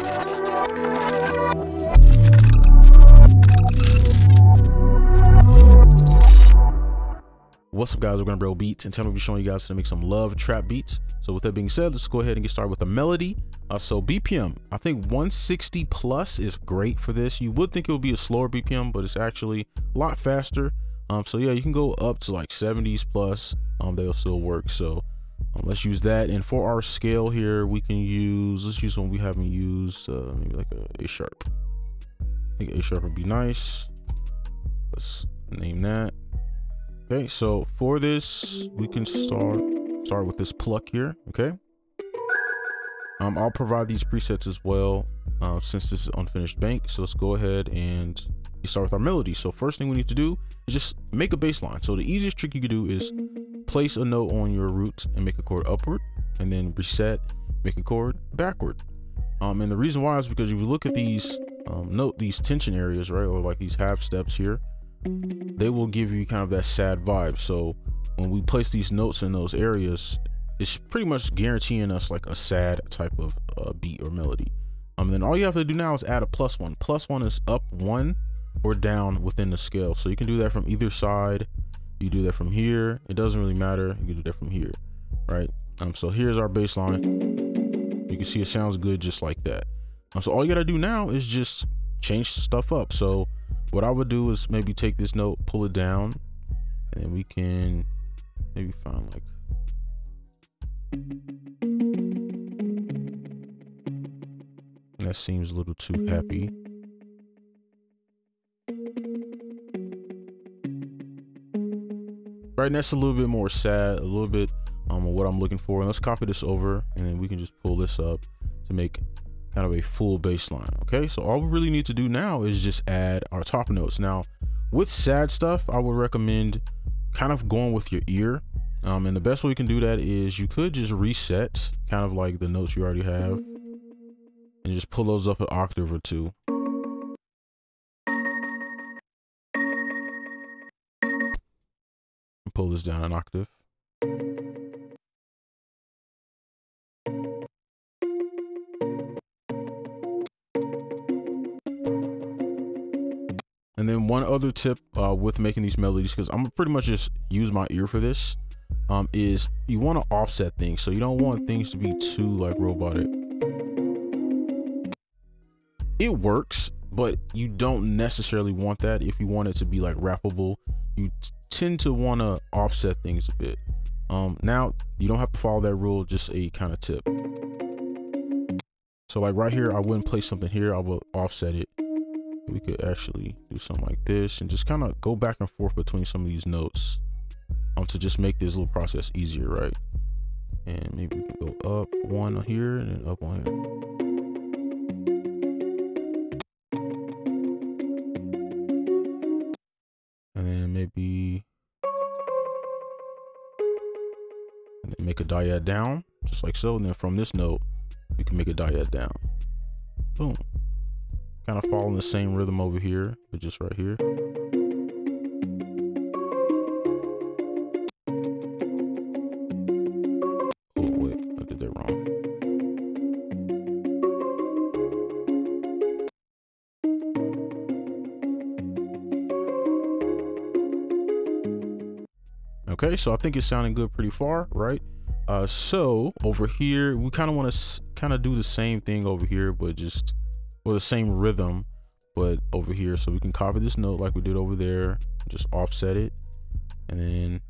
What's up, guys? We're gonna Brobeatztv, and today we'll be showing you guys how to make some love trap beats. So with that being said, let's go ahead and get started with a melody. So BPM, I think 160 plus is great for this. You would think it would be a slower BPM, but it's actually a lot faster. So yeah, you can go up to like 70s plus. They'll still work. So let's use that. And for our scale here, we can use, let's use one we haven't used, maybe like a sharp. I think A sharp would be nice. Let's name that. Okay, so for this, we can start with this pluck here. Okay, I'll provide these presets as well, since this is unfinished bank. So let's go ahead and start with our melody. So first thing we need to do is just make a bass line. So the easiest trick you can do is place a note on your root and make a chord upward, and then reset, make a chord backward. And the reason why is because if you look at these these tension areas, right, or like these half steps here, they will give you kind of that sad vibe. So when we place these notes in those areas, it's pretty much guaranteeing us like a sad type of beat or melody. Then all you have to do now is add a +1. +1 is up 1 or down within the scale. So you can do that from either side. You do that from here. It doesn't really matter. You can do that from here, right? So here's our bass line. You can see it sounds good just like that. So all you gotta do now is just change stuff up. So what I would do is maybe take this note, pull it down, and we can maybe find like, that seems a little too happy. Right, and that's a little bit more sad, a little bit of what I'm looking for. And let's copy this over, and then we can just pull this up to make kind of a full bass line. Okay, so all we really need to do now is just add our top notes. Now with sad stuff, I would recommend kind of going with your ear, and the best way you can do that is you could just reset kind of like the notes you already have and just pull those up an octave or two. And pull this down an octave. And then one other tip with making these melodies, because I'm gonna pretty much just use my ear for this, is you want to offset things. So you don't want things to be too like robotic. It works, but you don't necessarily want that. If you want it to be like rappable, you tend to want to offset things a bit. Now you don't have to follow that rule, just a kind of tip. So like right here, I wouldn't place something here, I will offset it. We could actually do something like this and just kind of go back and forth between some of these notes to just make this little process easier, right? And maybe we can go up one here and then up on here. And then maybe make a dyad down, just like so. And then from this note, we can make a dyad down. Boom. Kind of following the same rhythm over here, but just right here. Oh wait, I did that wrong. Okay, so I think it's sounding good pretty far, right? So over here, we kind of want to kind of do the same thing over here, but just or the same rhythm, but over here. So we can copy this note like we did over there, just offset it, and then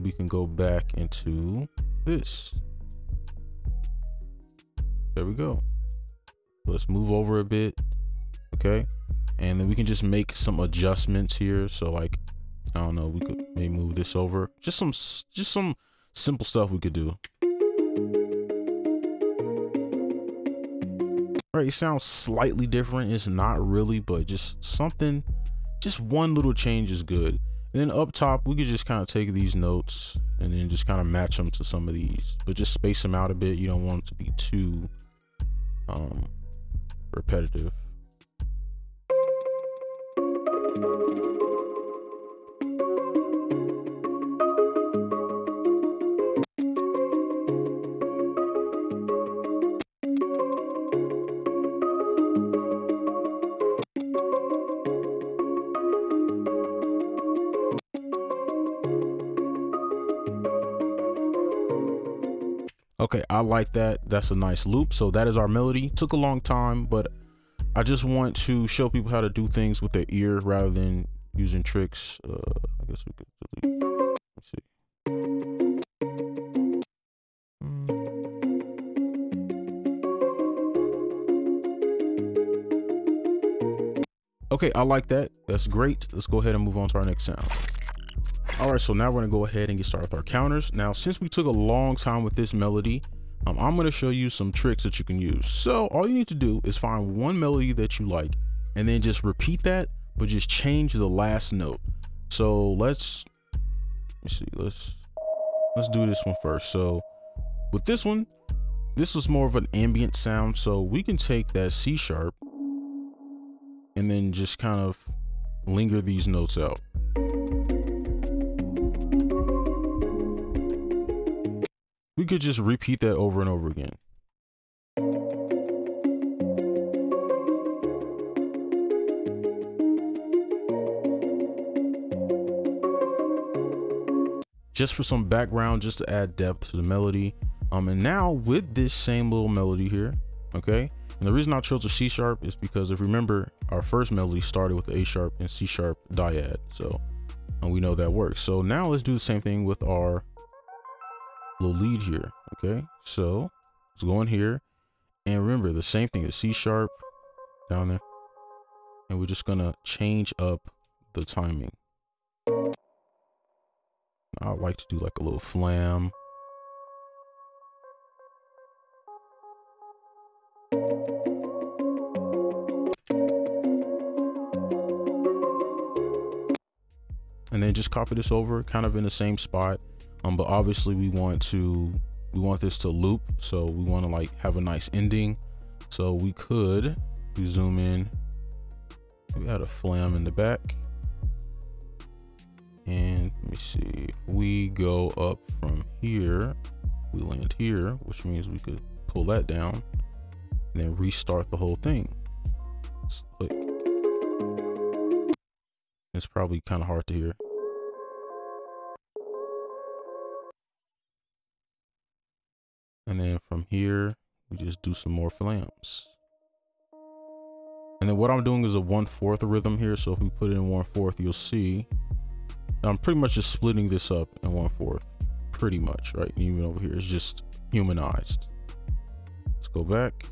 we can go back into this. There we go. Let's move over a bit. Okay, and then we can just make some adjustments here. So like, I don't know, we could maybe move this over. Just some simple stuff we could do. Right, it sounds slightly different. It's not really, but just something, just one little change is good. And then up top, we could just kind of take these notes and then just kind of match them to some of these, but just space them out a bit. You don't want them to be too repetitive. Okay, I like that. That's a nice loop. So that is our melody. Took a long time, but I just want to show people how to do things with their ear rather than using tricks. I guess we could delete. Let's see. Okay, I like that. That's great. Let's go ahead and move on to our next sound. All right, so now we're gonna go ahead and get started with our counters. Now, since we took a long time with this melody, I'm gonna show you some tricks that you can use. So all you need to do is find one melody that you like and then just repeat that, but just change the last note. So let's do this one first. So with this one, this is more of an ambient sound. So we can take that C sharp and then just kind of linger these notes out. We could just repeat that over and over again. Just for some background, just to add depth to the melody. And now with this same little melody here, okay? And the reason I chose a C sharp is because if you remember, our first melody started with the A sharp and C sharp dyad. So, and we know that works. So now let's do the same thing with our little lead here. Okay, so let's go in here and remember the same thing, the C sharp down there, and we're just gonna change up the timing. I like to do like a little flam. And then just copy this over kind of in the same spot. But obviously we want this to loop. So we want to like have a nice ending. So we could zoom in. We got a flam in the back. And let me see, if we go up from here, we land here, which means we could pull that down and then restart the whole thing. It's probably kind of hard to hear. And then from here, we just do some more flams. And then what I'm doing is a 1/4 rhythm here. So if we put it in 1/4, you'll see I'm pretty much just splitting this up in 1/4, pretty much, right? Even over here, it's just humanized. Let's go back.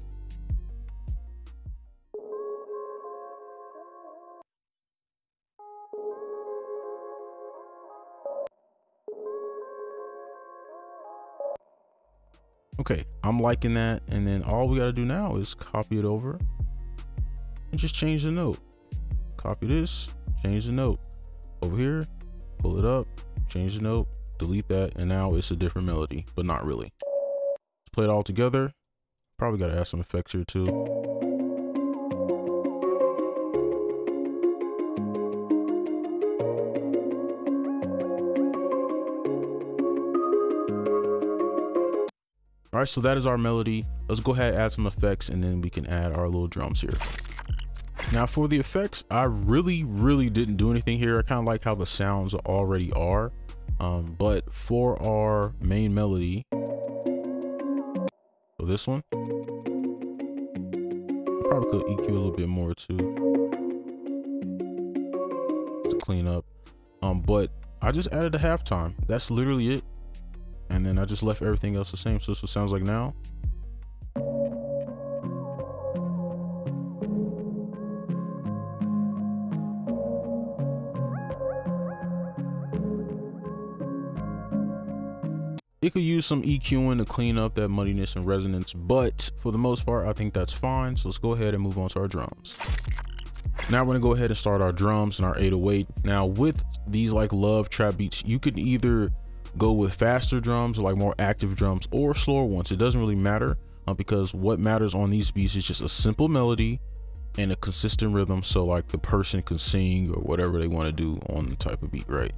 Okay, I'm liking that. And then all we gotta do now is copy it over and just change the note. Copy this, change the note. Over here, pull it up, change the note, delete that, and now it's a different melody, but not really. Let's play it all together. Probably gotta add some effects here too. All right, so that is our melody. Let's go ahead and add some effects, and then we can add our little drums here. Now for the effects, I really didn't do anything here. I kind of like how the sounds already are. But for our main melody, so this one, I probably could EQ a little bit more too, just to clean up. But I just added the halftime. That's literally it. And then I just left everything else the same. So this is what it sounds like now. It could use some EQing to clean up that muddiness and resonance, but for the most part, I think that's fine. So let's go ahead and move on to our drums. Now we're gonna go ahead and start our drums and our 808. Now with these like love trap beats, you could either go with faster drums, like more active drums, or slower ones. It doesn't really matter because what matters on these beats is just a simple melody and a consistent rhythm. So like the person can sing or whatever they want to do on the type of beat, right?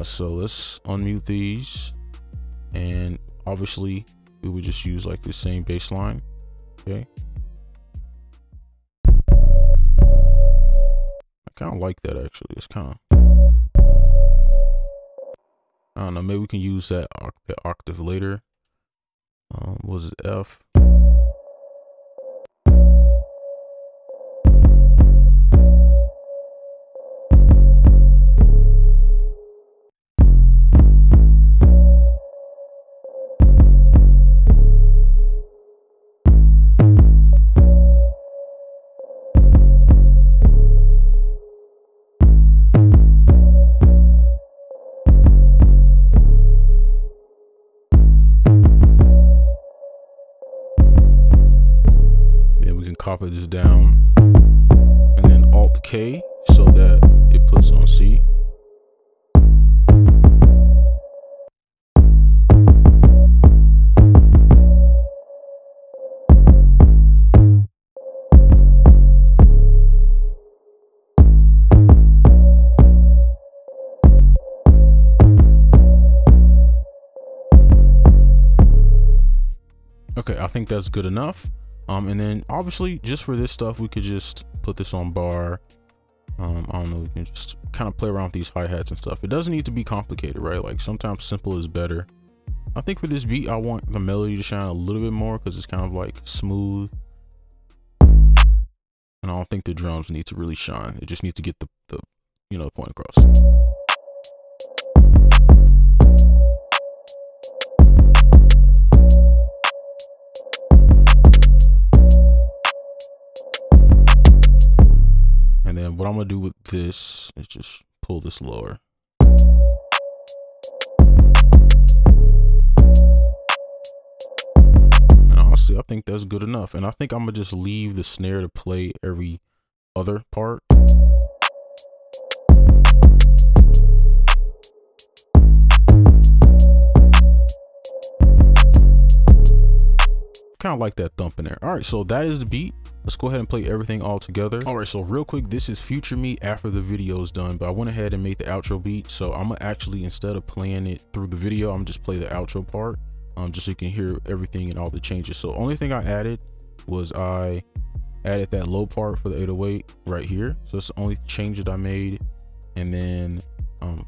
So let's unmute these. And obviously we would just use like the same bass line. Okay. I kind of like that actually. It's kind of, I don't know, maybe we can use that octave later. Was it F? Copy this down and then Alt K so that it puts on C. Okay, I think that's good enough. And then obviously just for this stuff, we could just put this on bar. I don't know, we can just kind of play around with these hi-hats and stuff. It doesn't need to be complicated, right? Like sometimes simple is better. I think for this beat, I want the melody to shine a little bit more because it's kind of like smooth. And I don't think the drums need to really shine. It just needs to get the you know, the point across. And then what I'm gonna do with this is just pull this lower. And honestly, I think that's good enough. And I think I'm gonna just leave the snare to play every other part. Kind of like that thump in there. All right, so that is the beat. Let's go ahead and play everything all together. All right, so real quick, this is future me after the video is done, but I went ahead and made the outro beat. So I'm gonna actually, instead of playing it through the video, I'm just play the outro part, just so you can hear everything and all the changes. So only thing I added was I added that low part for the 808 right here. So that's the only change that I made. And then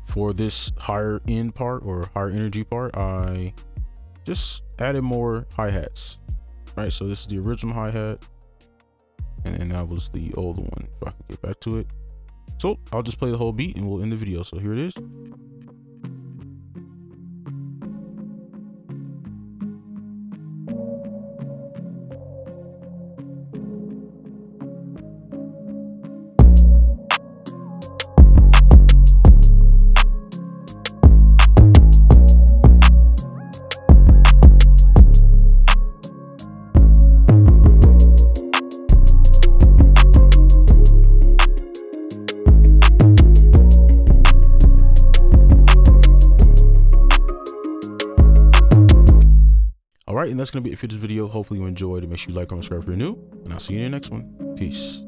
for this higher end part or higher energy part, I just added more hi-hats. Right, so this is the original hi-hat, and then that was the older one, if I can get back to it. So I'll just play the whole beat and we'll end the video. So here it is. All right, and that's gonna be it for this video. Hopefully you enjoyed it. Make sure you like, comment, subscribe if you're new, and I'll see you in the next one. Peace.